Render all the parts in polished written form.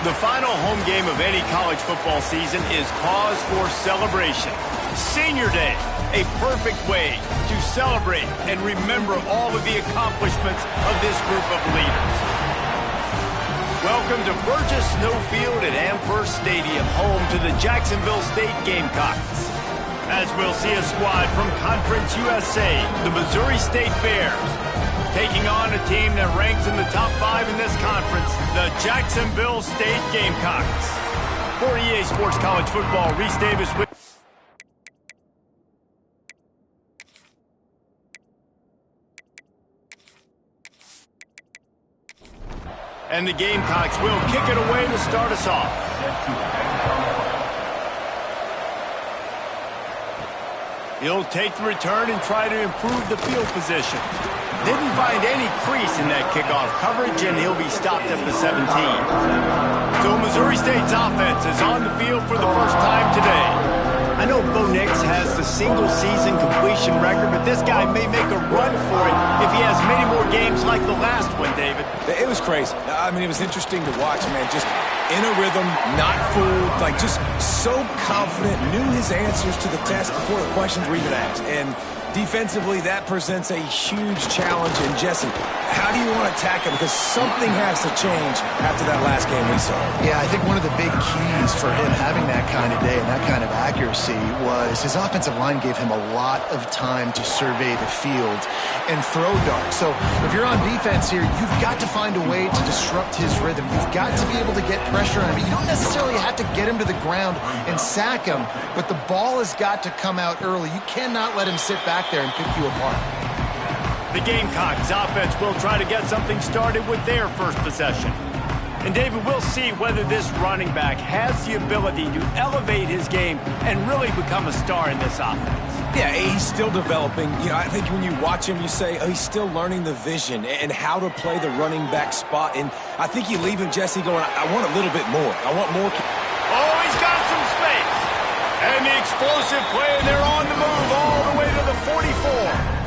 The final home game of any college football season is cause for celebration. Senior Day, a perfect way to celebrate and remember all of the accomplishments of this group of leaders. Welcome to Burgess Snowfield at Amherst Stadium, home to the Jacksonville State Gamecocks. As we'll see a squad from Conference USA, the Missouri State Bears, taking on a team that ranks in the top 5 in this conference, the Jacksonville State Gamecocks. For EA Sports College Football, Reese Davis with... And the Gamecocks will kick it away to start us off. He'll take the return and try to improve the field position. Didn't find any crease in that kickoff coverage, and he'll be stopped at the 17. So Missouri State's offense is on the field for the first time today. I know Bo Nix has the single-season completion record, but this guy may make a run for it if he has many more games like the last one, David. It was crazy. I mean, it was interesting to watch, man. Just in a rhythm, not fooled, like just so confident, knew his answers to the test before the questions were even asked. And defensively, that presents a huge challenge. And Jesse, how do you want to attack him? Because something has to change after that last game we saw. Yeah, I think one of the big keys for him having that kind of day and that kind of accuracy was his offensive line gave him a lot of time to survey the field and throw darts. So if you're on defense here, you've got to find a way to disrupt his rhythm. You've got to be able to get pressure on him. You don't necessarily have to get him to the ground and sack him, but the ball has got to come out early. You cannot let him sit back there and pick you apart. The Gamecocks offense will try to get something started with their first possession. And David, we'll see whether this running back has the ability to elevate his game and really become a star in this offense. Yeah, he's still developing. You know, I think when you watch him, you say, oh, he's still learning the vision and how to play the running back spot. And I think you leave him, Jesse, going, I want a little bit more. I want more. Oh, he's got some space. And the explosive play, and they're on the move all the way to the 44.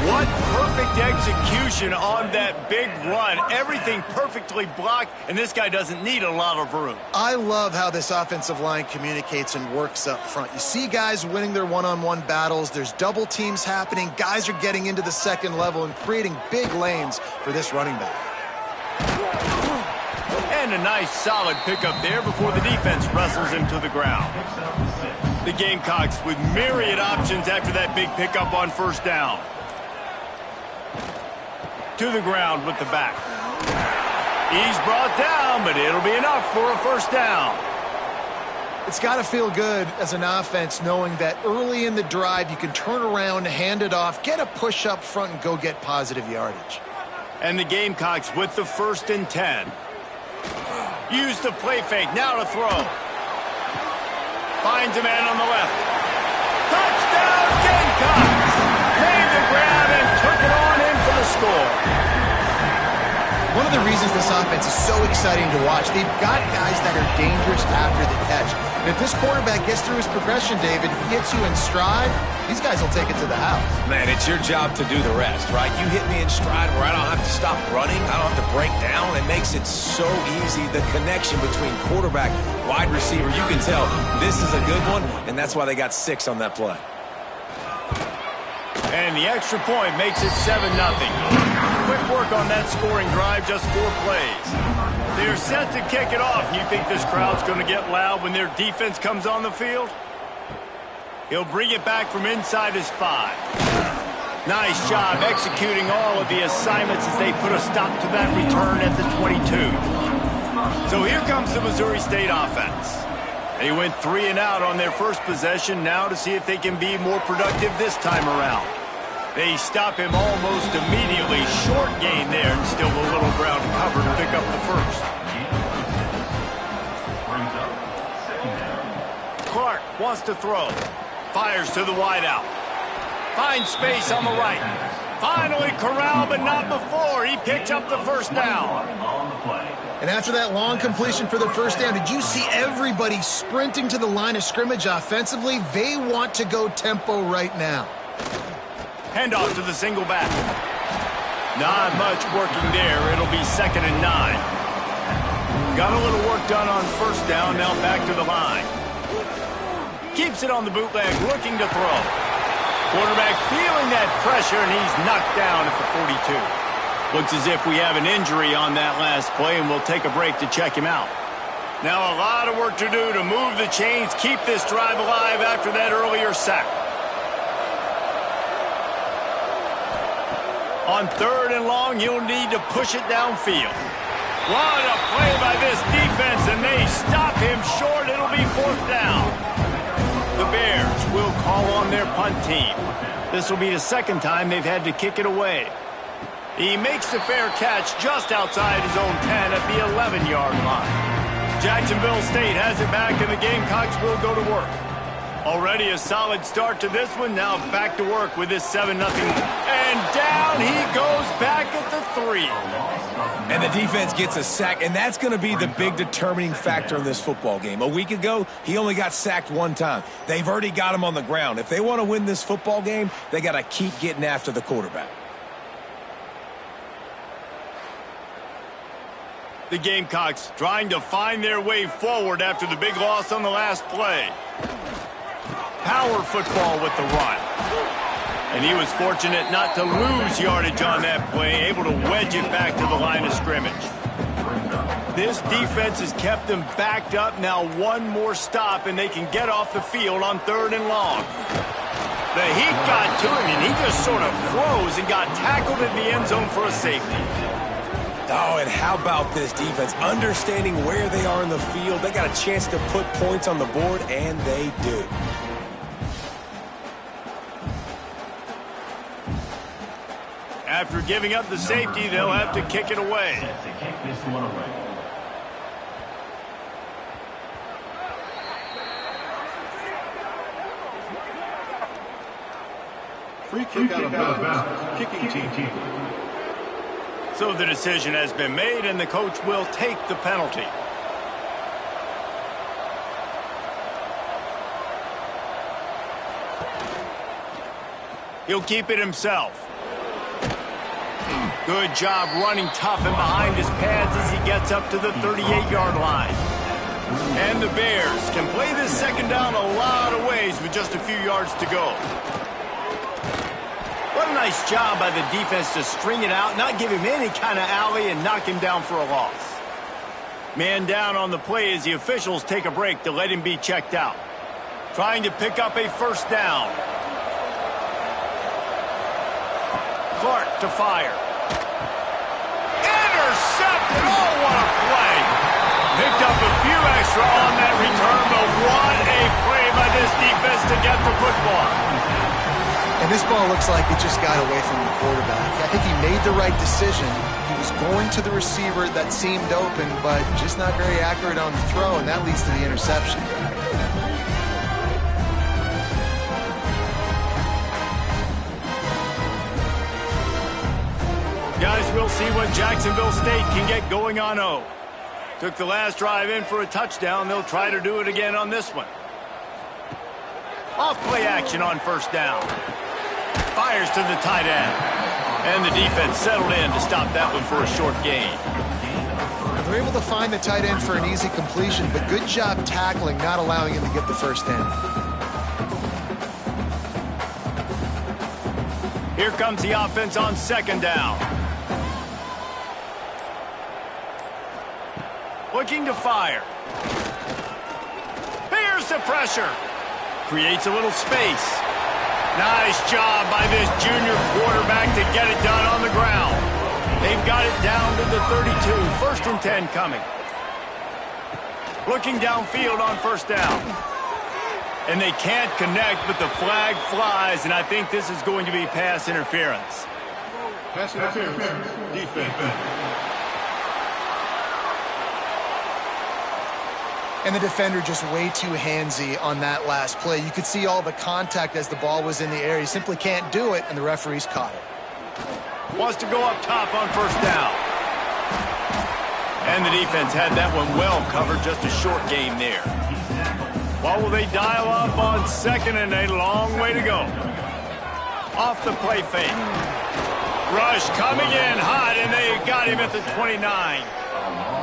What perfect execution on that big run. Everything perfectly blocked, and this guy doesn't need a lot of room. I love how this offensive line communicates and works up front. You see guys winning their one-on-one battles. There's double teams happening. Guys are getting into the second level and creating big lanes for this running back. And a nice solid pickup there before the defense wrestles him to the ground. The Gamecocks with myriad options after that big pickup on first down. To the ground with the back. He's brought down, but it'll be enough for a first down. It's got to feel good as an offense knowing that early in the drive you can turn around, hand it off, get a push up front, and go get positive yardage. And the Gamecocks with the 1st and 10. Use the play fake, now to throw. Finds a man on the left. Touchdown, Gamecocks! Made the ground and took it on in for the score. One of the reasons this offense is so exciting to watch, they've got guys that are dangerous after the catch. And if this quarterback gets through his progression, David, gets you in stride, these guys will take it to the house. Man, it's your job to do the rest, right? You hit me in stride where I don't have to stop running. I don't have to break down. It makes it so easy. The connection between quarterback, wide receiver, you can tell this is a good one, and that's why they got 6 on that play. And the extra point makes it 7-0. Quick work on that scoring drive, just 4 plays. They're set to kick it off. You think this crowd's going to get loud when their defense comes on the field? He'll bring it back from inside his 5. Nice job executing all of the assignments as they put a stop to that return at the 22. So here comes the Missouri State offense. They went 3 and out on their first possession, now to see if they can be more productive this time around. They stop him almost immediately. Short gain there, and still a little ground cover to pick up the first. Clark wants to throw. Fires to the wideout. Finds space on the right. Finally corralled, but not before. He picks up the first down. And after that long completion for the first down, did you see everybody sprinting to the line of scrimmage offensively? They want to go tempo right now. Handoff to the single back. Not much working there. It'll be 2nd and 9. Got a little work done on first down, now back to the line. Keeps it on the bootleg, looking to throw. Quarterback feeling that pressure, and he's knocked down at the 42. Looks as if we have an injury on that last play, and we'll take a break to check him out. Now a lot of work to do to move the chains, keep this drive alive after that earlier sack. On 3rd and long, you'll need to push it downfield. What a play by this defense, and they stop him short. It'll be 4th down. The Bears will call on their punt team. This will be the 2nd time they've had to kick it away. He makes the fair catch just outside his own 10 at the 11-yard line. Jacksonville State has it back, and the Gamecocks will go to work. Already a solid start to this one. Now back to work with this 7-0. And down he goes back at the 3. And the defense gets a sack, and that's going to be the big determining factor in this football game. A week ago, he only got sacked 1 time. They've already got him on the ground. If they want to win this football game, they got to keep getting after the quarterback. The Gamecocks trying to find their way forward after the big loss on the last play. Power football with the run. And he was fortunate not to lose yardage on that play, able to wedge it back to the line of scrimmage. This defense has kept them backed up. Now one more stop, and they can get off the field on 3rd and long. The heat got to him, and he just sort of froze and got tackled in the end zone for a safety. Oh, and how about this defense? Understanding where they are in the field. They got a chance to put points on the board, and they do. After giving up the safety, they'll have to kick it away. Free kick out of bounds. Kicking team. So the decision has been made, and the coach will take the penalty. He'll keep it himself. Good job running tough and behind his pads as he gets up to the 38-yard line. And the Bears can play this 2nd down a lot of ways with just a few yards to go. What a nice job by the defense to string it out, not give him any kind of alley, and knock him down for a loss. Man down on the play as the officials take a break to let him be checked out. Trying to pick up a 1st down. Clark to fire. Intercepted! Oh, what a play! Picked up a few extra on that return, but what a play by this defense to get the football. And this ball looks like it just got away from the quarterback. I think he made the right decision. He was going to the receiver that seemed open, but just not very accurate on the throw, and that leads to the interception. Guys, we'll see what Jacksonville State can get going on O. Took the last drive in for a touchdown. They'll try to do it again on this one. Off play action on 1st down. Fires to the tight end. And the defense settled in to stop that one for a short gain. They're able to find the tight end for an easy completion, but good job tackling, not allowing him to get the 1st down. Here comes the offense on 2nd down. Looking to fire. Here's the pressure. Creates a little space. Nice job by this junior quarterback to get it done on the ground. They've got it down to the 32. 1st and 10 coming. Looking downfield on 1st down. And they can't connect, but the flag flies, and I think this is going to be pass interference. Pass interference. Defense. And the defender just way too handsy on that last play. You could see all the contact as the ball was in the air. He simply can't do it, and the referees caught it. Wants to go up top on 1st down. And the defense had that one well covered, just a short game there. What will they dial up on 2nd and a long way to go? Off the play fake. Rush coming in hot, and they got him at the 29.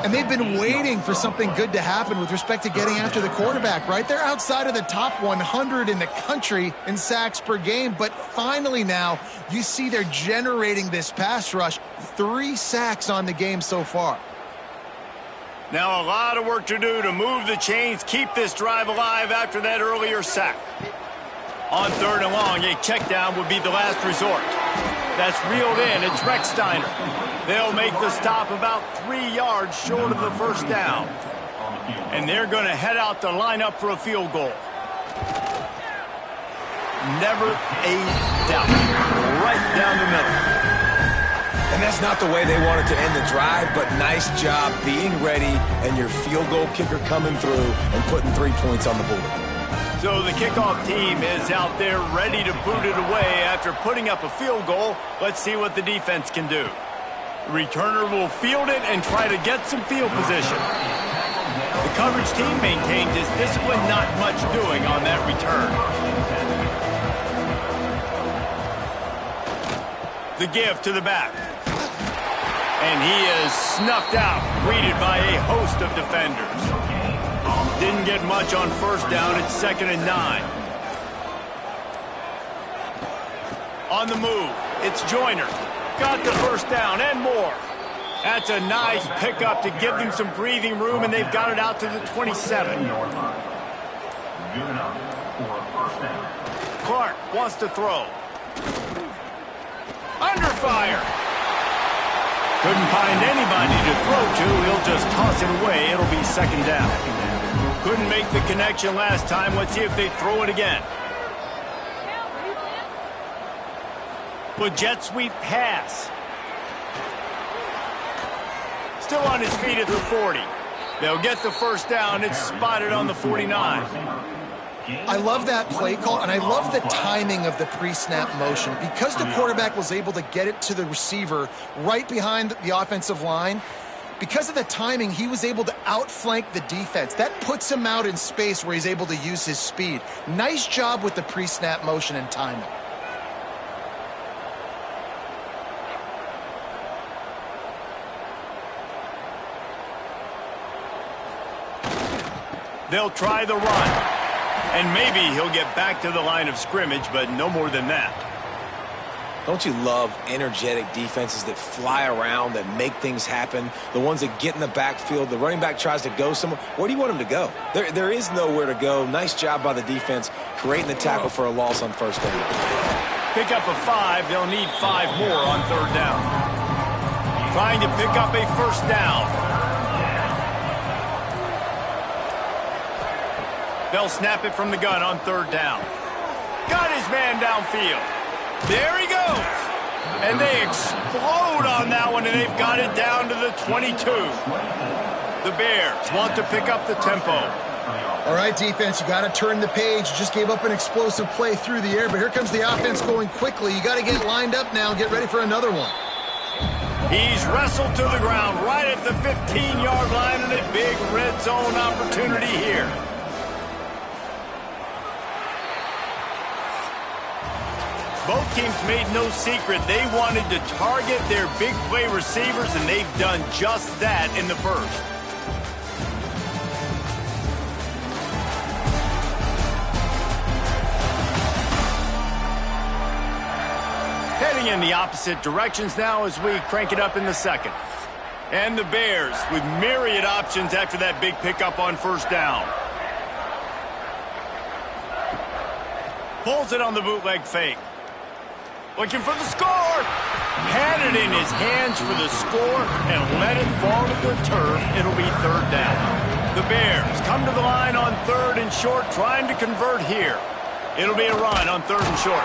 And they've been waiting for something good to happen with respect to getting after the quarterback, right? They're outside of the top 100 in the country in sacks per game, but finally now you see they're generating this pass rush. 3 sacks on the game so far. Now a lot of work to do to move the chains, keep this drive alive after that earlier sack. On 3rd and long, a check down would be the last resort. That's reeled in. It's Recksteiner. They'll make the stop about 3 yards short of the first down. And they're going to head out to line up for a field goal. Never a doubt. Right down the middle. And that's not the way they wanted to end the drive, but nice job being ready and your field goal kicker coming through and putting 3 points on the board. So the kickoff team is out there ready to boot it away after putting up a field goal. Let's see what the defense can do. The returner will field it and try to get some field position. The coverage team maintained his discipline, not much doing on that return. The give to the back. And he is snuffed out, greeted by a host of defenders. Didn't get much on first down. It's 2nd and 9. On the move, it's Joyner. Got the first down and more. That's a nice pickup to give them some breathing room, and they've got it out to the 27. Clark wants to throw. Under fire. Couldn't find anybody to throw to. He'll just toss it away. It'll be 2nd down. Couldn't make the connection last time. Let's see if they throw it again. With jet sweep pass. Still on his feet at the 40. They'll get the first down. It's spotted on the 49. I love that play call, and I love the timing of the pre-snap motion. Because the quarterback was able to get it to the receiver right behind the offensive line, because of the timing, he was able to outflank the defense. That puts him out in space where he's able to use his speed. Nice job with the pre-snap motion and timing. They'll try the run. And maybe he'll get back to the line of scrimmage, but no more than that. Don't you love energetic defenses that fly around, that make things happen? The ones that get in the backfield, the running back tries to go somewhere. Where do you want him to go? There is nowhere to go. Nice job by the defense, creating the tackle for a loss on first down. Pick up a 5. They'll need 5 more on 3rd down. Trying to pick up a first down. They'll snap it from the gun on 3rd down. Got his man downfield. There he goes. And they explode on that one, and they've got it down to the 22. The Bears want to pick up the tempo. All right, defense, you got to turn the page. You just gave up an explosive play through the air, but here comes the offense going quickly. You got to get lined up now and get ready for another one. He's wrestled to the ground right at the 15-yard line, and a big red zone opportunity here. Both teams made no secret they wanted to target their big play receivers, and they've done just that in the first. Heading in the opposite directions now as we crank it up in the second. And the Bears with myriad options after that big pickup on first down. Pulls it on the bootleg fake. Looking for the score. Had it in his hands for the score and let it fall to the turf. It'll be 3rd down. The Bears come to the line on 3rd and short, trying to convert here. It'll be a run on 3rd and short.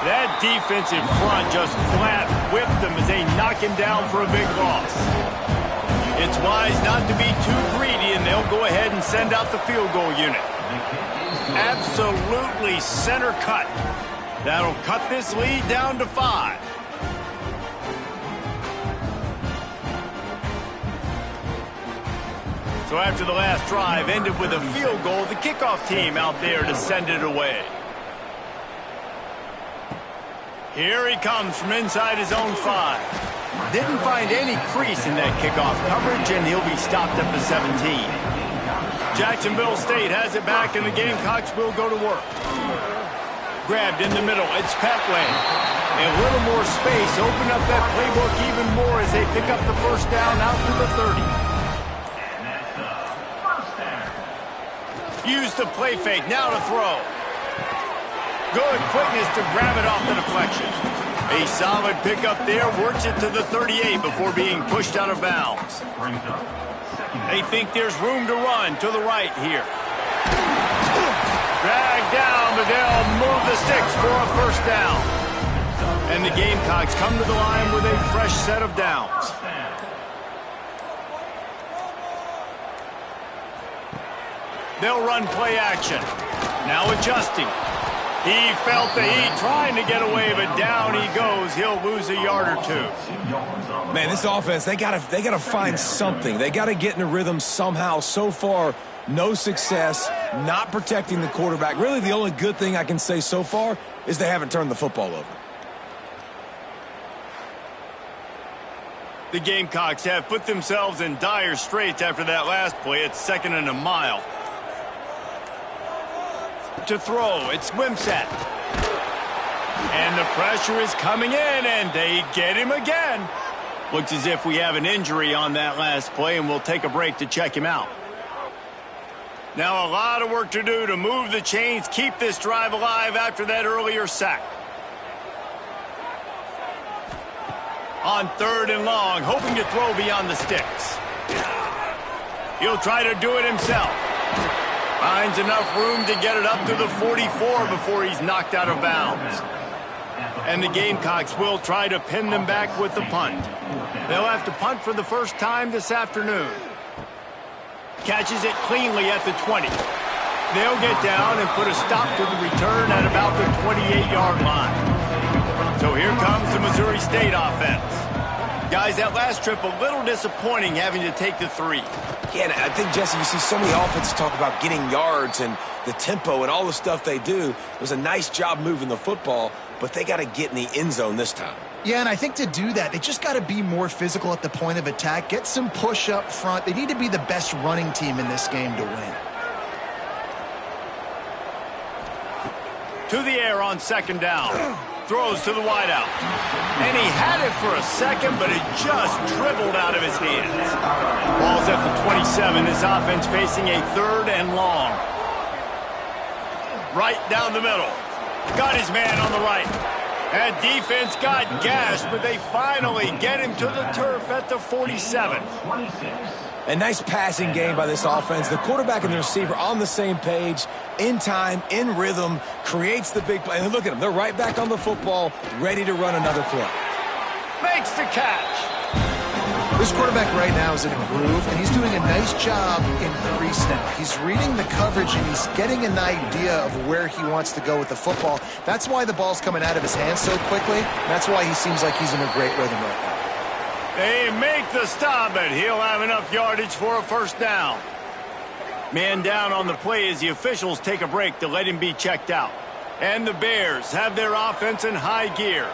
That defensive front just flat whipped them as they knock him down for a big loss. It's wise not to be too greedy, and they'll go ahead and send out the field goal unit. Absolutely center cut. That'll cut this lead down to 5. So after the last drive ended with a field goal, the kickoff team out there to send it away. Here he comes from inside his own 5. Didn't find any crease in that kickoff coverage, and he'll be stopped at the 17. Jacksonville State has it back, and the Gamecocks will go to work. Grabbed in the middle. It's Petlin. A little more space. Open up that playbook even more as they pick up the first down out to the 30. Use the play fake. Now to throw. Good quickness to grab it off the deflection. A solid pickup there. Works it to the 38 before being pushed out of bounds. They think there's room to run to the right here. Dragged down, but they'll move the sticks for a first down. And the Gamecocks come to the line with a fresh set of downs. They'll run play action. Now adjusting. He felt the heat trying to get away, but down he goes. He'll lose a yard or two. Man, this offense, they gotta find something. They gotta get in a rhythm somehow. So far, no success, not protecting the quarterback. Really, the only good thing I can say so far is they haven't turned the football over. The Gamecocks have put themselves in dire straits after that last play. It's 2nd and a mile. To throw, it's Wimsatt. And the pressure is coming in, and they get him again. Looks as if we have an injury on that last play, and we'll take a break to check him out. Now a lot of work to do to move the chains, keep this drive alive after that earlier sack. On 3rd and long, hoping to throw beyond the sticks. He'll try to do it himself. Finds enough room to get it up to the 44 before he's knocked out of bounds. And the Gamecocks will try to pin them back with the punt. They'll have to punt for the first time this afternoon. Catches it cleanly at the 20. They'll get down and put a stop to the return at about the 28-yard line. So here comes the Missouri State offense. Guys, that last trip a little disappointing having to take the 3. Yeah, I think, Jesse, you see so many offenses talk about getting yards and the tempo and all the stuff they do. It was a nice job moving the football, but they got to get in the end zone this time. Yeah, and I think to do that, they just got to be more physical at the point of attack, get some push up front. They need to be the best running team in this game to win. To the air on 2nd down. Throws to the wideout. And he had it for a second, but it just dribbled out of his hands. Ball's at the 27. This offense facing a 3rd and long. Right down the middle. Got his man on the right. That defense got gashed, but they finally get him to the turf at the 47. A nice passing game by this offense. The quarterback and the receiver on the same page, in time, in rhythm, creates the big play. And look at them. They're right back on the football, ready to run another play. Makes the catch. This quarterback right now is in a groove, and he's doing a nice job in pre-snap. He's reading the coverage, and he's getting an idea of where he wants to go with the football. That's why the ball's coming out of his hands so quickly. That's why he seems like he's in a great rhythm right now. They make the stop, but he'll have enough yardage for a first down. Man down on the play as the officials take a break to let him be checked out. And the Bears have their offense in high gear.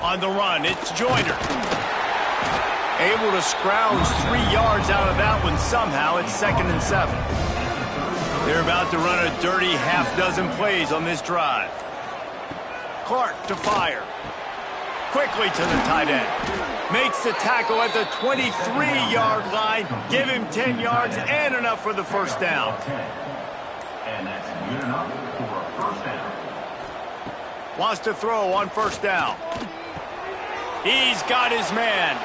On the run, it's Joyner. Able to scrounge 3 yards out of that one somehow. It's 2nd and 7. They're about to run a dirty half-dozen plays on this drive. Clark to fire. Quickly to the tight end. Makes the tackle at the 23-yard line. Give him 10 yards and enough for the first down. And that's good enough for a first down. Wants to throw on first down. He's got his man.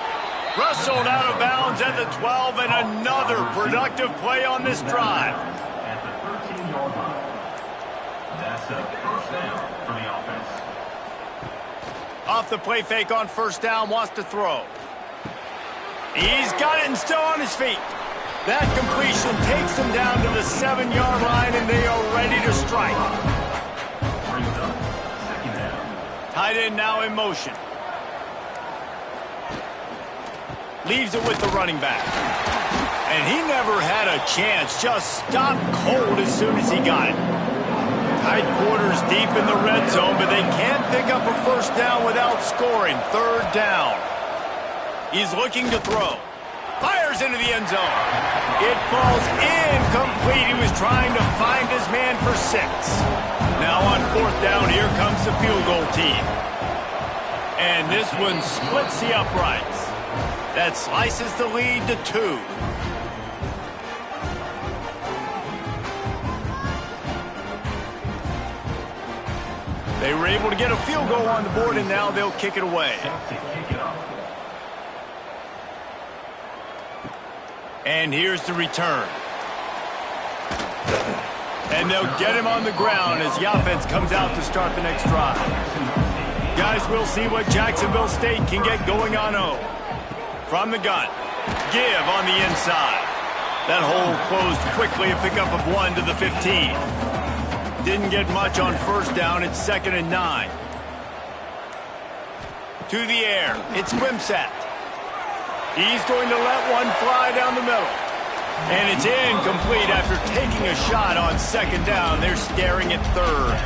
Wrestled out of bounds at the 12, and another productive play on this drive. At the 13-yard line. That's a first down for the offense. Off the play fake on first down, wants to throw. He's got it and still on his feet. That completion takes them down to the 7-yard line, and they are ready to strike. Brings up 2nd down. Tight end now in motion. Leaves it with the running back. And he never had a chance. Just stopped cold as soon as he got it. Tight quarters runners deep in the red zone, but they can't pick up a first down without scoring. Third down. He's looking to throw. Fires into the end zone. It falls incomplete. He was trying to find his man for 6. Now on fourth down, here comes the field goal team. And this one splits the uprights. That slices the lead to 2. They were able to get a field goal on the board, and now they'll kick it away. And here's the return. And they'll get him on the ground as the offense comes out to start the next drive. Guys, we'll see what Jacksonville State can get going on O. From the gun. Give on the inside. That hole closed quickly, a pickup of 1 to the 15. Didn't get much on first down. It's 2nd and 9. To the air. It's Wimsatt. He's going to let one fly down the middle. And it's incomplete after taking a shot on 2nd down. They're staring at 3rd.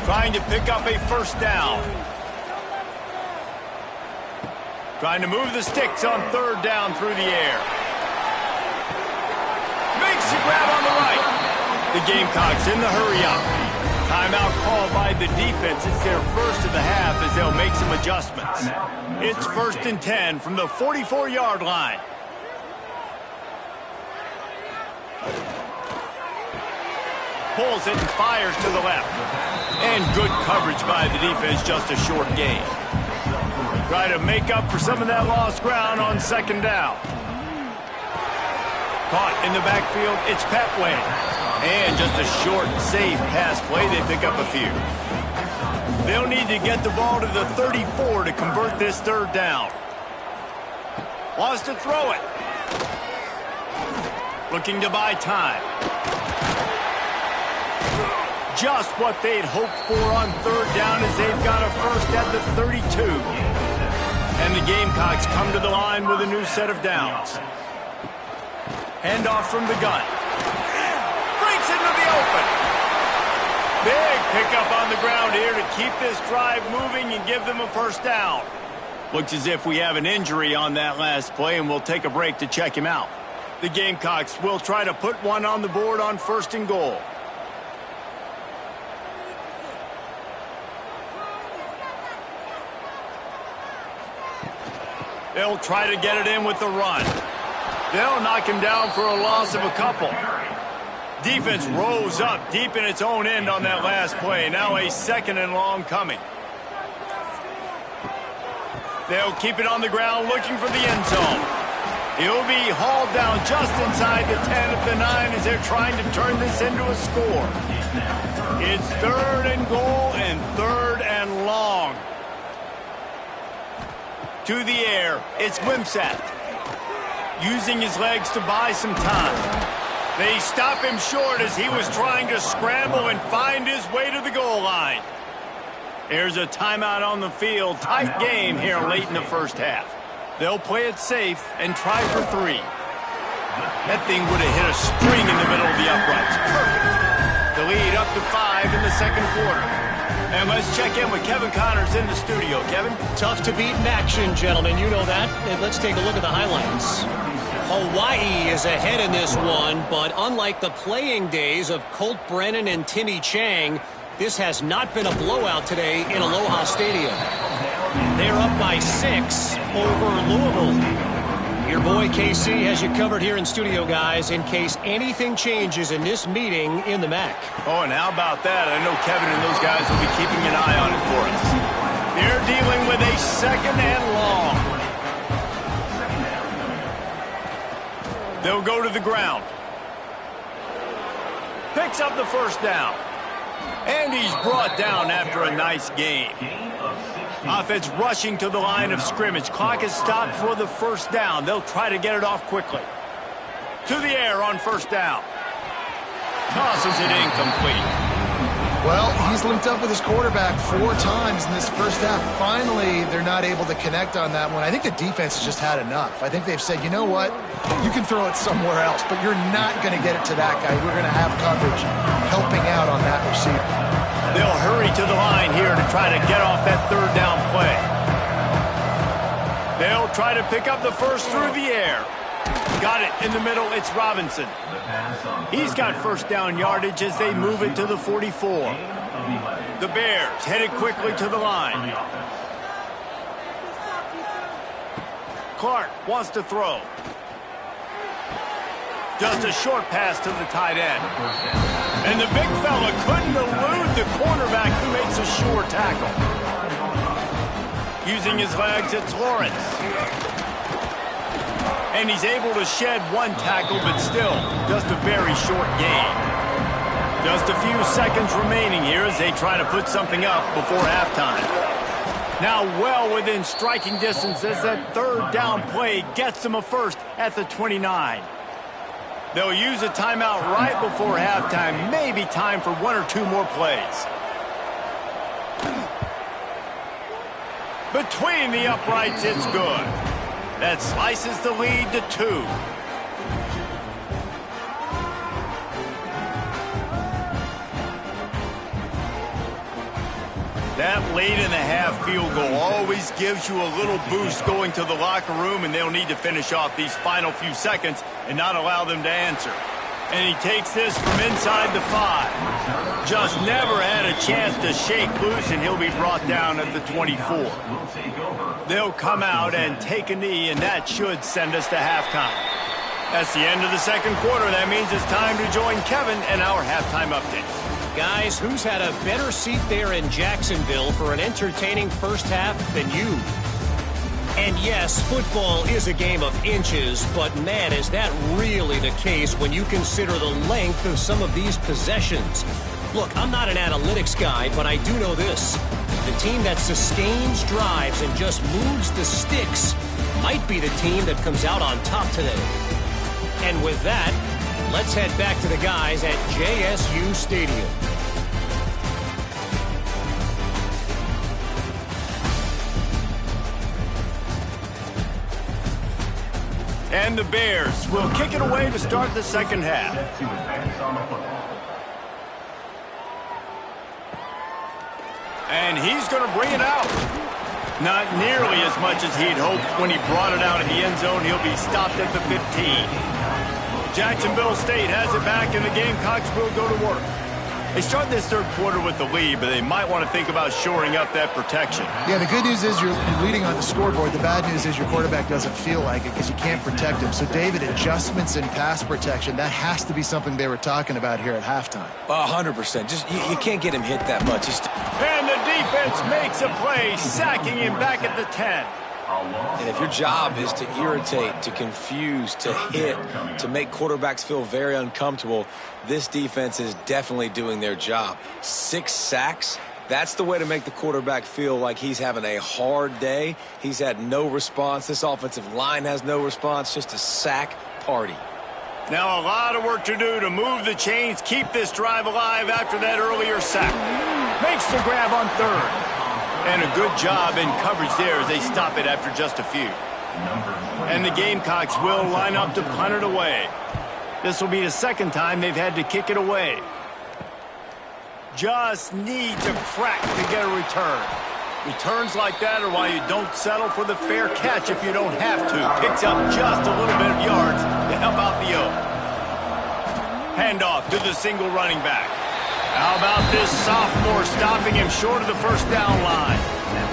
Trying to pick up a first down. Trying to move the sticks on 3rd down through the air. Makes the grab on the right. The Gamecocks in the hurry-up. Timeout called by the defense. It's their first of the half as they'll make some adjustments. It's 1st and 10 from the 44-yard line. Pulls it and fires to the left. And good coverage by the defense, just a short gain. Try to make up for some of that lost ground on 2nd down. Caught in the backfield, it's Petway. And just a short, safe pass play, they pick up a few. They'll need to get the ball to the 34 to convert this 3rd down. Wants to throw it. Looking to buy time. Just what they'd hoped for on 3rd down as they've got a first at the 32. And the Gamecocks come to the line with a new set of downs. Handoff from the gun. Breaks into the open. Big pickup on the ground here to keep this drive moving and give them a first down. Looks as if we have an injury on that last play, and we'll take a break to check him out. The Gamecocks will try to put one on the board on 1st and goal. They'll try to get it in with the run. They'll knock him down for a loss of a couple. Defense rose up deep in its own end on that last play. Now a 2nd and long coming. They'll keep it on the ground looking for the end zone. He'll be hauled down just inside the 10 at the 9 as they're trying to turn this into a score. It's 3rd and goal and 3rd and long. To the air, it's Wimsatt. Using his legs to buy some time. They stop him short as he was trying to scramble and find his way to the goal line. There's a timeout on the field. Tight game here late in the first half. They'll play it safe and try for 3. That thing would have hit a string in the middle of the uprights. Perfect. The lead up to 5 in the 2nd quarter. And let's check in with Kevin Connors in the studio. Kevin? Tough to beat in action, gentlemen. You know that. And let's take a look at the highlights. Hawaii is ahead in this one, but unlike the playing days of Colt Brennan and Timmy Chang, this has not been a blowout today in Aloha Stadium. They're up by 6 over Louisville. Your boy KC has you covered here in studio, guys, in case anything changes in this meeting in the MAC. Oh, and how about that? I know Kevin and those guys will be keeping an eye on it for us. They're dealing with a 2nd and long. They'll go to the ground. Picks up the first down. And he's brought down after a nice gain. Offense rushing to the line of scrimmage. Clock is stopped for the first down. They'll try to get it off quickly. To the air on first down. Tosses it incomplete. Well, he's linked up with his quarterback 4 times in this first half. Finally, they're not able to connect on that one. I think the defense has just had enough. I think they've said, you know what? You can throw it somewhere else, but you're not going to get it to that guy. We're going to have coverage helping out on that receiver. try to get off that third down play. They'll try to pick up the first through the air. Got it in the middle. It's Robinson. He's got first down yardage as they move it to the 44. The Bears headed quickly to the line. Clark wants to throw. Just a short pass to the tight end. And the big fella couldn't elude the cornerback who makes a sure tackle. Using his legs, it's Lawrence. And he's able to shed one tackle, but still, just a very short gain. Just a few seconds remaining here as they try to put something up before halftime. Now well within striking distance as that third down play gets them a first at the 29. They'll use a timeout right before halftime. Maybe time for one or two more plays. Between the uprights, it's good. That slices the lead to 2. That late-in-the-half field goal always gives you a little boost going to the locker room, and they'll need to finish off these final few seconds and not allow them to answer. And he takes this from inside the 5. Just never had a chance to shake loose, and he'll be brought down at the 24. They'll come out and take a knee, and that should send us to halftime. That's the end of the second quarter. That means it's time to join Kevin and our halftime update. Guys, who's had a better seat there in Jacksonville for an entertaining first half than you? And yes, football is a game of inches, but man, is that really the case when you consider the length of some of these possessions. Look, I'm not an analytics guy, but I do know this. The team that sustains drives and just moves the sticks might be the team that comes out on top today. And with that, let's head back to the guys at JSU Stadium. And the Bears will kick it away to start the second half. And he's going to bring it out. Not nearly as much as he'd hoped when he brought it out in the end zone. He'll be stopped at the 15. Jacksonville State has it back, and the Gamecocks will go to work. They start this third quarter with the lead, but they might want to think about shoring up that protection. Yeah, the good news is you're leading on the scoreboard. The bad news is your quarterback doesn't feel like it because you can't protect him. So, David, adjustments in pass protection, that has to be something they were talking about here at halftime. 100%. Just you can't get him hit that much. And the defense makes a play, sacking him back at the 10. And if your job is to irritate, to confuse, to hit, to make quarterbacks feel very uncomfortable, this defense is definitely doing their job. 6 sacks, that's the way to make the quarterback feel like he's having a hard day. He's had no response. This offensive line has no response, just a sack party. Now a lot of work to do to move the chains, keep this drive alive after that earlier sack. Makes the grab on third. And a good job in coverage there as they stop it after just a few. And the Gamecocks will line up to punt it away. This will be the second time they've had to kick it away. Just need to crack to get a return. Returns like that are why you don't settle for the fair catch if you don't have to. Picks up just a little bit of yards to help out the O. Handoff to the single running back. How about this sophomore stopping him short of the first down line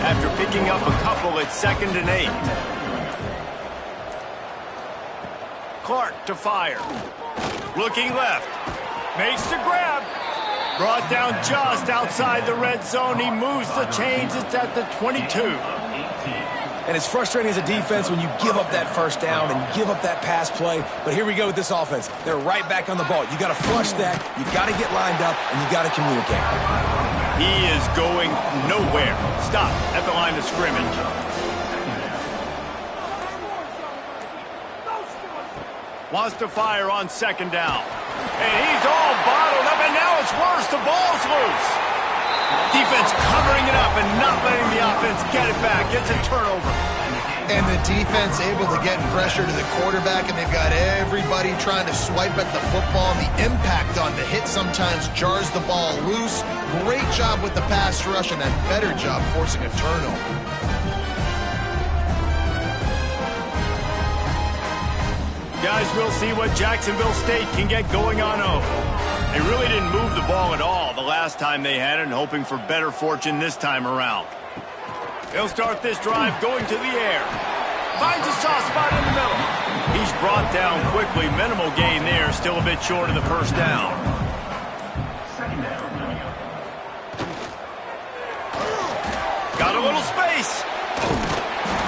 after picking up a couple at 2nd and 8. Clark to fire. Looking left. Makes the grab. Brought down just outside the red zone. He moves the chains. It's at the 22. And it's frustrating as a defense when you give up that first down and give up that pass play. But here we go with this offense. They're right back on the ball. You got to flush that. You got to get lined up, and you got to communicate. He is going nowhere. Stop at the line of scrimmage. Wants to fire on 2nd down. And he's all bottled up, and now it's worse. The ball's loose. Defense covering it up and not letting the offense get it back. Gets a turnover. And the defense able to get pressure to the quarterback, and they've got everybody trying to swipe at the football. And the impact on the hit sometimes jars the ball loose. Great job with the pass rush and that better job forcing a turnover. Guys, we'll see what Jacksonville State can get going on over. They really didn't move the ball at all the last time they had it, hoping for better fortune this time around. They'll start this drive going to the air. Finds a soft spot in the middle. He's brought down quickly. Minimal gain there, still a bit short of the first down. Second down coming up. Got a little space.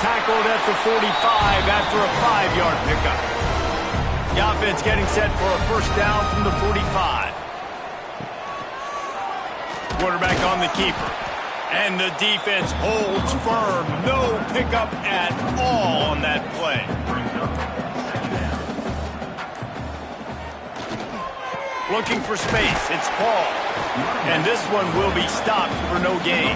Tackled at the 45 after a 5-yard pickup. The offense getting set for a first down from the 45. Quarterback on the keeper. And the defense holds firm. No pickup at all on that play. Looking for space. It's Paul. And this one will be stopped for no gain.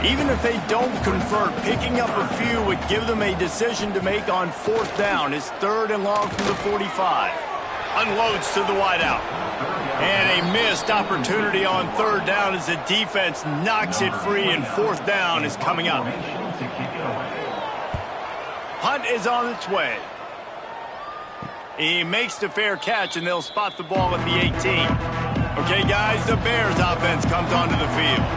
Even if they don't convert, picking up a few would give them a decision to make on fourth down. It's 3rd and long from the 45. Unloads to the wideout. And a missed opportunity on 3rd down as the defense knocks it free, and 4th down is coming up. Hunt is on its way. He makes the fair catch, and they'll spot the ball at the 18. Okay, guys, the Bears offense comes onto the field.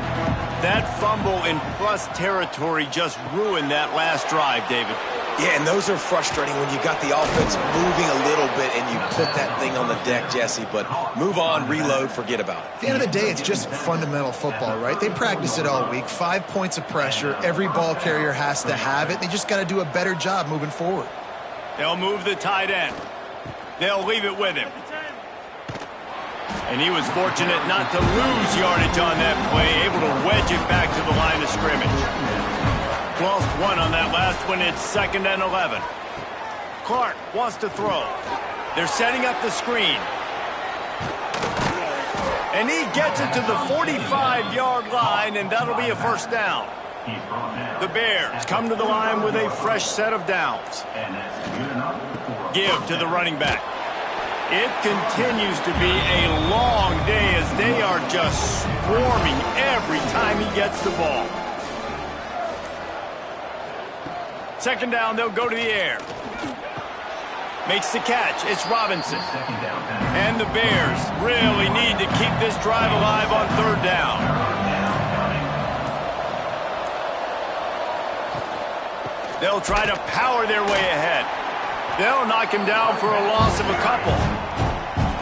That fumble in plus territory just ruined that last drive, David. Yeah, and those are frustrating when you got the offense moving a little bit and you put that thing on the deck, Jesse. But move on, reload, forget about it. At the end of the day, it's just fundamental football, right? They practice it all week. 5 points of pressure. Every ball carrier has to have it. They just got to do a better job moving forward. They'll move the tight end. They'll leave it with him. And he was fortunate not to lose yardage on that play, able to wedge it back to the line of scrimmage. Lost one on that last one. It's 2nd and 11. Clark wants to throw. They're setting up the screen. And he gets it to the 45-yard line, and that'll be a first down. The Bears come to the line with a fresh set of downs. Give to the running back. It continues to be a long day as they are just swarming every time he gets the ball. 2nd down, they'll go to the air. Makes the catch. It's Robinson. And the Bears really need to keep this drive alive on 3rd down. They'll try to power their way ahead. They'll knock him down for a loss of a couple.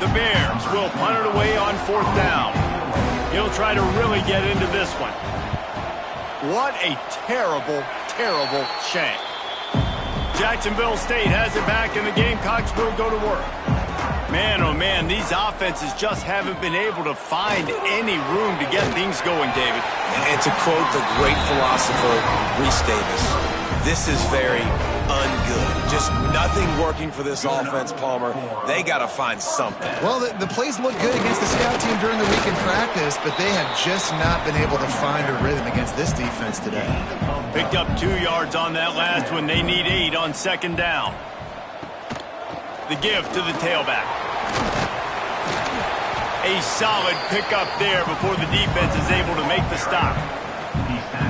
The Bears will punt it away on 4th down. He'll try to really get into this one. What a terrible, terrible shank. Jacksonville State has it back, and the Gamecocks will go to work. Man, oh man, these offenses just haven't been able to find any room to get things going, David. And to quote the great philosopher, Reese Davis, this is very ungood. Just nothing working for this offense, Palmer. They got to find something. Well, the plays look good against the scout team during the week in practice, but they have just not been able to find a rhythm against this defense today. Picked up 2 yards on that last one. They need 8 on 2nd down. The give to the tailback. A solid pickup there before the defense is able to make the stop.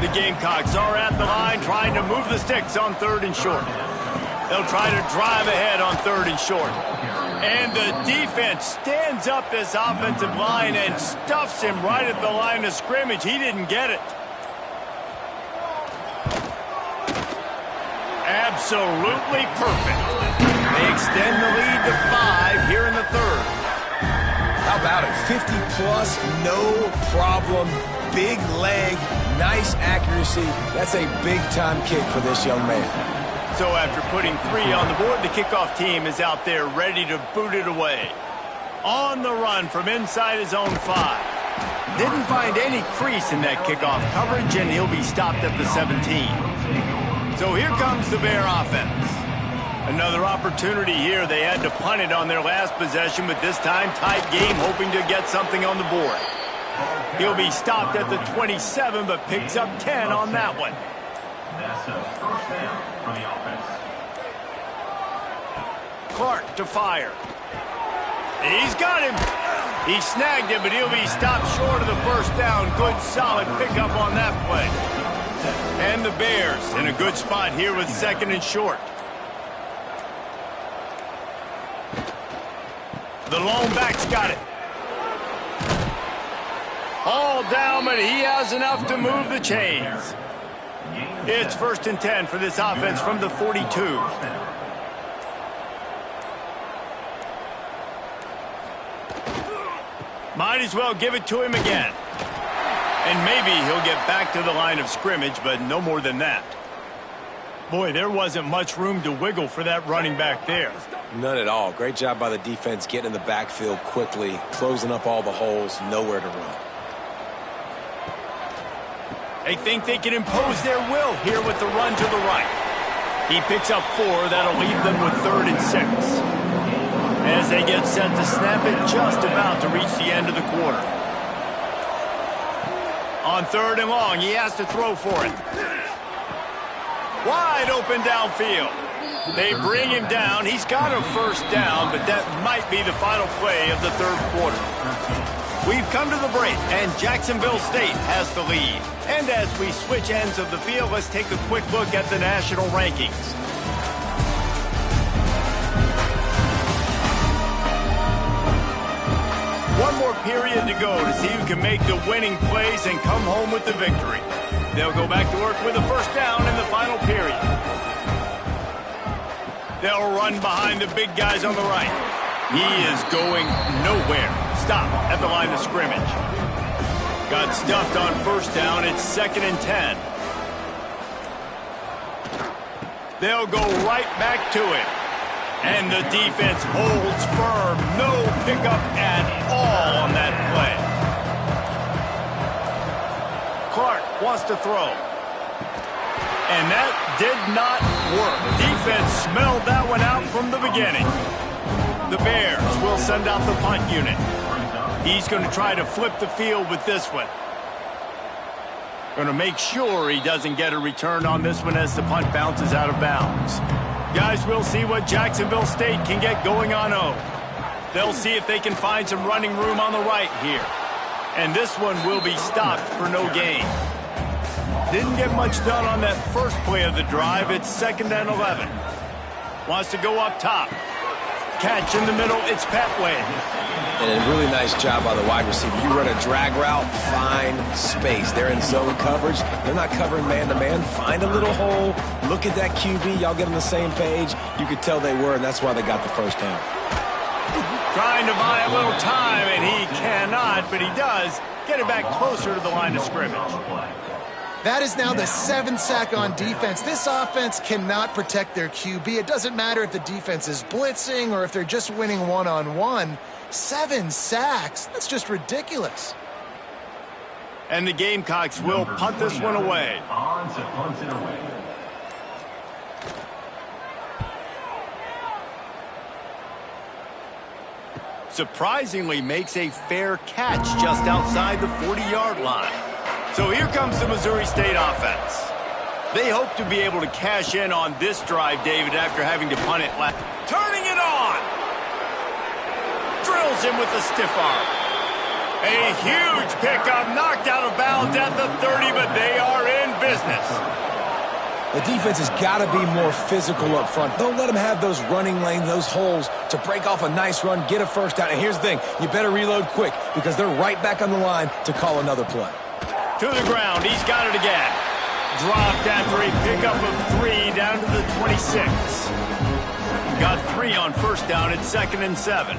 The Gamecocks are at the line trying to move the sticks on 3rd and short. They'll try to drive ahead on 3rd and short. And the defense stands up this offensive line and stuffs him right at the line of scrimmage. He didn't get it. Absolutely perfect. They extend the lead to 5 here in the 3rd. How about it? 50-plus, no problem. Big leg, nice accuracy. That's a big-time kick for this young man. So after putting 3 on the board, the kickoff team is out there ready to boot it away. On the run from inside his own 5. Didn't find any crease in that kickoff coverage, and he'll be stopped at the 17. So here comes the Bear offense. Another opportunity here. They had to punt it on their last possession, but this time tight game, hoping to get something on the board. He'll be stopped at the 27, but picks up 10 on that one. That's a first down for the offense. Clark to fire. He's got him. He snagged it, but he'll be stopped short of the first down. Good, solid pickup on that play. And the Bears in a good spot here with 2nd and short. The lone back's got it. All down, but he has enough to move the chains. It's 1st and 10 for this offense from the 42. Might as well give it to him again. And maybe he'll get back to the line of scrimmage, but no more than that. Boy, there wasn't much room to wiggle for that running back there. None at all. Great job by the defense getting in the backfield quickly, closing up all the holes, nowhere to run. They think they can impose their will here with the run to the right. He picks up 4. That'll leave them with 3rd and 6. As they get set to snap it, just about to reach the end of the quarter. On 3rd and long, he has to throw for it. Wide open downfield. They bring him down. He's got a 1st down, but that might be the final play of the 3rd quarter. We've come to the break, and Jacksonville State has the lead. And as we switch ends of the field, let's take a quick look at the national rankings. One more period to go to see who can make the winning plays and come home with the victory. They'll go back to work with a 1st down in the final period. They'll run behind the big guys on the right. He is going nowhere. Stop at the line of scrimmage. Got stuffed on 1st down. It's 2nd and 10. They'll go right back to him. And the defense holds firm. No pickup at all on that play. Clark wants to throw. And that did not work. Defense smelled that one out from the beginning. The Bears will send out the punt unit. He's going to try to flip the field with this one. Going to make sure he doesn't get a return on this one as the punt bounces out of bounds. Guys, we'll see what Jacksonville State can get going on O. They'll see if they can find some running room on the right here. And this one will be stopped for no gain. Didn't get much done on that first play of the drive. It's 2nd and 11. Wants to go up top. Catch in the middle. It's Petway. And a really nice job by the wide receiver. You run a drag route, find space. They're in zone coverage. They're not covering man-to-man. Find a little hole. Look at that QB. Y'all get on the same page. You could tell they were, and that's why they got the 1st down. Trying to buy a little time, and he cannot, but he does get it back closer to the line of scrimmage. That is now the 7th sack on defense. This offense cannot protect their QB. It doesn't matter if the defense is blitzing or if they're just winning one-on-one. 7 sacks. That's just ridiculous. And the Gamecocks will punt this one away. On to punt it away. Surprisingly makes a fair catch just outside the 40-yard line. So here comes the Missouri State offense. They hope to be able to cash in on this drive, David, after having to punt it last. Turning it on! Drills him with the stiff arm. A huge pickup, knocked out of bounds at the 30, but they are in business. The defense has got to be more physical up front. Don't let them have those running lanes, those holes to break off a nice run, get a 1st down. And here's the thing, you better reload quick because they're right back on the line to call another play. To the ground, he's got it again. Dropped after a pickup of 3 down to the 26. Got 3 on 1st down at 2nd and 7.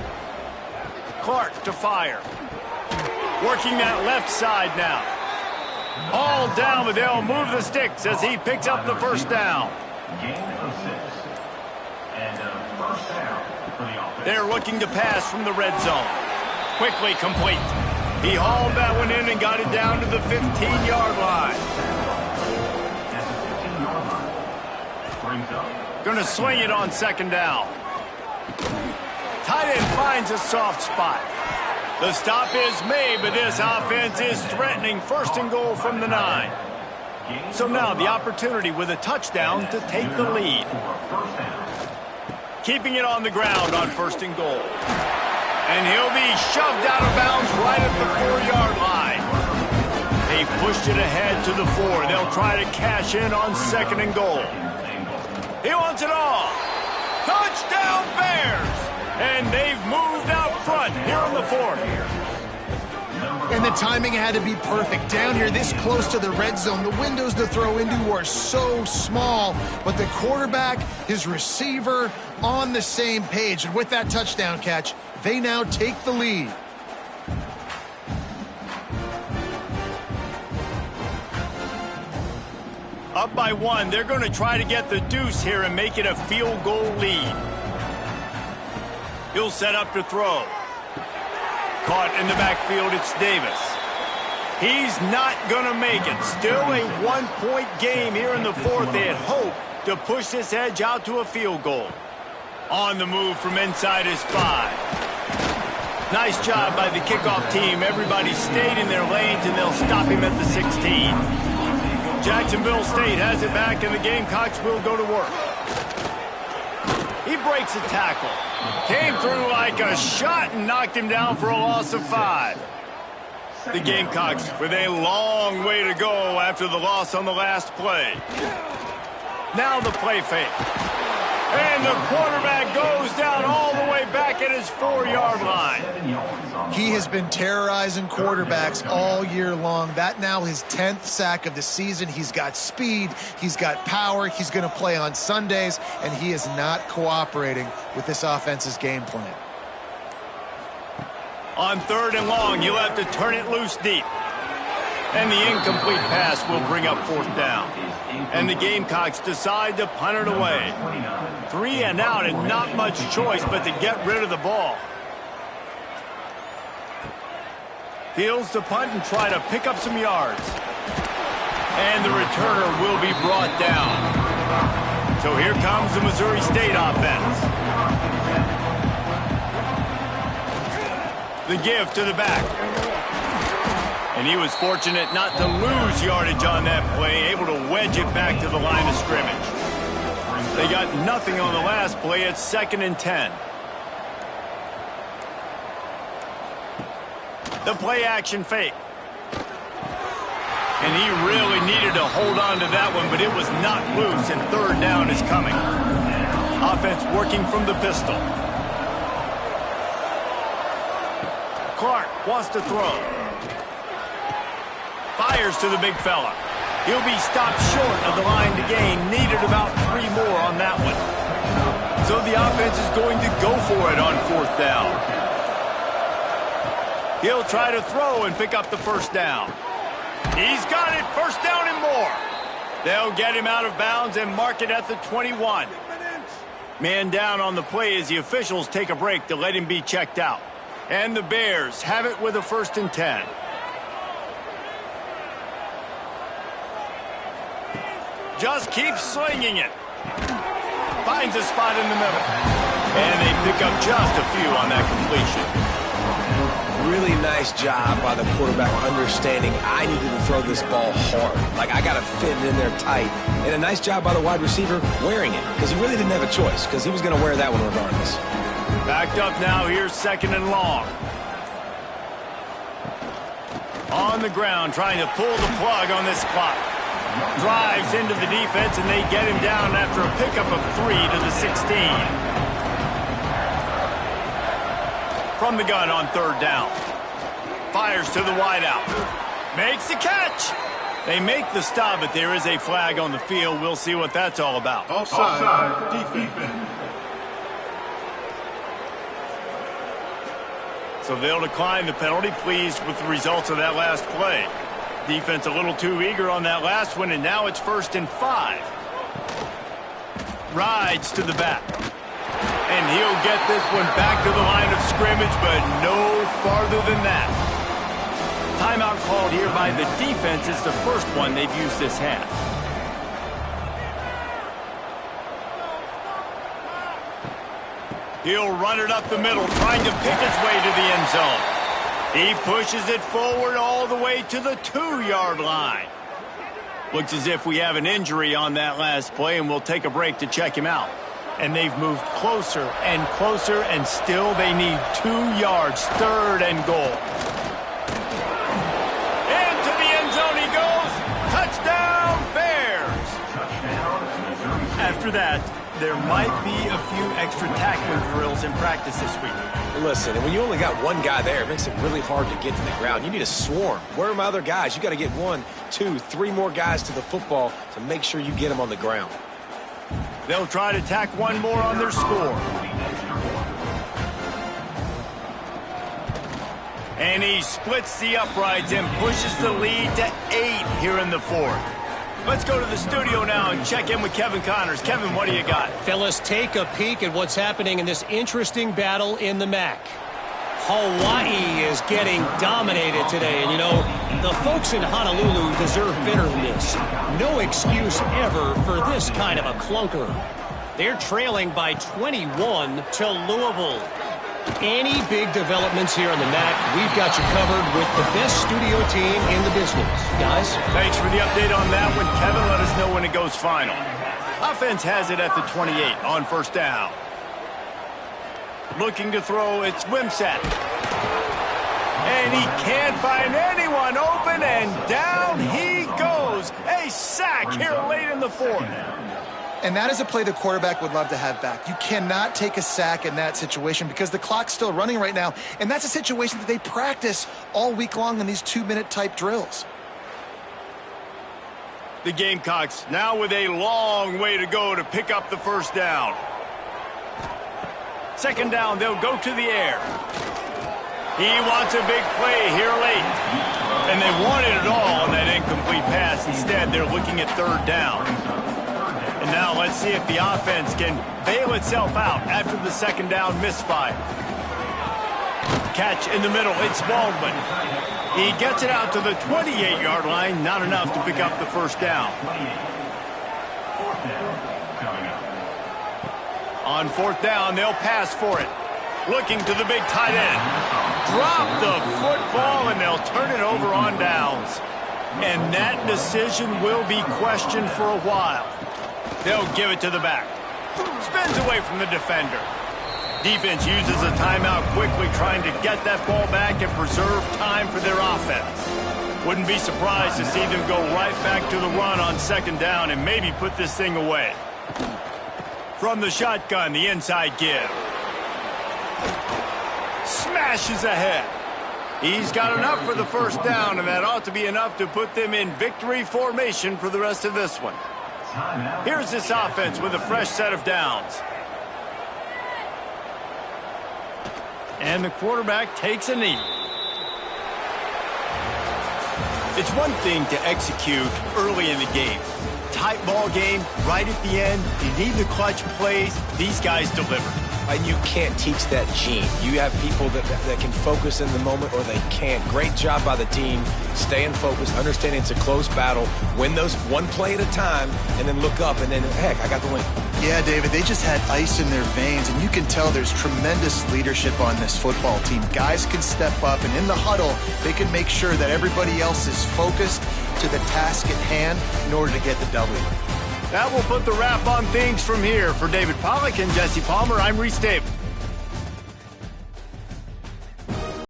Clark to fire. Working that left side now. All down, but they'll move the sticks as he picks up the 1st down. Gain of 6. And a 1st down for the offense. They're looking to pass from the red zone. Quickly complete. He hauled that one in and got it down to the 15-yard line. At the 15-yard line. Brings up. Going to swing it on 2nd down. Tight end finds a soft spot. The stop is made, but this offense is threatening 1st and goal from the 9. So now the opportunity with a touchdown to take the lead. Keeping it on the ground on 1st and goal. And he'll be shoved out of bounds right at the 4-yard line. They've pushed it ahead to the 4. They'll try to cash in on 2nd and goal. He wants it all. Touchdown Bears! And they've moved out front here on the 4th. And the timing had to be perfect. Down here, this close to the red zone, the windows to throw into are so small, but the quarterback, his receiver, on the same page. And with that touchdown catch, they now take the lead. Up by 1, they're going to try to get the deuce here and make it a field goal lead. He'll set up to throw. Caught in the backfield, it's Davis. He's not going to make it. Still a 1-point game here in the 4th. They had hoped to push this edge out to a field goal. On the move from inside his 5. Nice job by the kickoff team. Everybody stayed in their lanes, and they'll stop him at the 16. Jacksonville State has it back, and the Gamecocks will go to work. He breaks a tackle. Came through like a shot and knocked him down for a loss of 5. The Gamecocks with a long way to go after the loss on the last play. Now the play fake. And the quarterback goes down all the way back at his 4-yard line. He has been terrorizing quarterbacks all year long. That now his 10th sack of the season. He's got speed. He's got power. He's going to play on Sundays, and he is not cooperating with this offense's game plan. On 3rd and long, you'll have to turn it loose deep. And the incomplete pass will bring up 4th down. And the Gamecocks decide to punt it away. 3 and out, and not much choice but to get rid of the ball. Fields to punt and try to pick up some yards. And the returner will be brought down. So here comes the Missouri State offense. The give to the back. And he was fortunate not to lose yardage on that play, able to wedge it back to the line of scrimmage. They got nothing on the last play. It's 2nd and 10. The play action fake. And he really needed to hold on to that one, but it was not loose, and 3rd down is coming. Offense working from the pistol. Clark wants to throw. Fires to the big fella. He'll be stopped short of the line to gain. Needed about 3 more on that one. So the offense is going to go for it on 4th down. He'll try to throw and pick up the 1st down. He's got it. 1st down and more. They'll get him out of bounds and mark it at the 21. Man down on the play as the officials take a break to let him be checked out. And the Bears have it with a 1st and 10. Just keeps slinging it. Finds a spot in the middle. And they pick up just a few on that completion. Really nice job by the quarterback understanding I needed to throw this ball hard. Like, I got to fit it in there tight. And a nice job by the wide receiver wearing it, because he really didn't have a choice, because he was going to wear that one regardless. Backed up now. Here's 2nd and long. On the ground, trying to pull the plug on this clock. Drives into the defense, and they get him down after a pickup of 3 to the 16. From the gun on 3rd down. Fires to the wideout. Makes the catch. They make the stop, but there is a flag on the field. We'll see what that's all about. Offside. Defense. So they'll decline the penalty, pleased with the results of that last play. Defense a little too eager on that last one, and now it's 1st and 5. Rides to the back. And he'll get this one back to the line of scrimmage, but no farther than that. Timeout called here by the defense is the first one they've used this half. He'll run it up the middle, trying to pick his way to the end zone. He pushes it forward all the way to the 2-yard line. Looks as if we have an injury on that last play, and we'll take a break to check him out. And they've moved closer and closer, and still they need 2 yards. 3rd and goal. Into the end zone he goes. Touchdown, Bears. After that, there might be a few extra tackling drills in practice this week. Listen, and when you only got one guy there, it makes it really hard to get to the ground. You need a swarm. Where are my other guys? You got to get 1, 2, 3 more guys to the football to make sure you get them on the ground. They'll try to tack one more on their score. And he splits the uprights and pushes the lead to 8 here in the 4th. Let's go to the studio now and check in with Kevin Connors. Kevin, what do you got? Fellas, take a peek at what's happening in this interesting battle in the MAC. Hawaii is getting dominated today, and you know, the folks in Honolulu deserve better than this. No excuse ever for this kind of a clunker. They're trailing by 21 to Louisville. Any big developments here in the MAC, we've got you covered with the best studio team in the business. Guys? Thanks for the update on that one. Kevin, let us know when it goes final. Offense has it at the 28 on 1st down. Looking to throw, it's Wimsatt. And he can't find anyone open, and down he goes. A sack here late in the 4th. And that is a play the quarterback would love to have back. You cannot take a sack in that situation because the clock's still running right now, and that's a situation that they practice all week long in these 2-minute type drills. The Gamecocks now with a long way to go to pick up the 1st down. 2nd down, they'll go to the air. He wants a big play here late. And they wanted it all on that incomplete pass. Instead, they're looking at 3rd down. And now let's see if the offense can bail itself out after the 2nd down misfire. Catch in the middle, it's Baldwin. He gets it out to the 28-yard line, not enough to pick up the 1st down. On 4th down, they'll pass for it. Looking to the big tight end. Drop the football, and they'll turn it over on downs. And that decision will be questioned for a while. They'll give it to the back. Spins away from the defender. Defense uses a timeout quickly, trying to get that ball back and preserve time for their offense. Wouldn't be surprised to see them go right back to the run on 2nd down and maybe put this thing away. From the shotgun, the inside give. Smashes ahead. He's got enough for the 1st down, and that ought to be enough to put them in victory formation for the rest of this one. Here's this offense with a fresh set of downs. And the quarterback takes a knee. It's one thing to execute early in the game. Tight ball game, right at the end. You need the clutch plays. These guys deliver. And you can't teach that gene. You have people that can focus in the moment or they can't. Great job by the team, staying focused, understanding it's a close battle, win those one play at a time, and then look up, and then, heck, I got the win. Yeah, David, they just had ice in their veins, and you can tell there's tremendous leadership on this football team. Guys can step up, and in the huddle, they can make sure that everybody else is focused to the task at hand in order to get the W. That will put the wrap on things from here. For David Pollack and Jesse Palmer, I'm Reese Davis.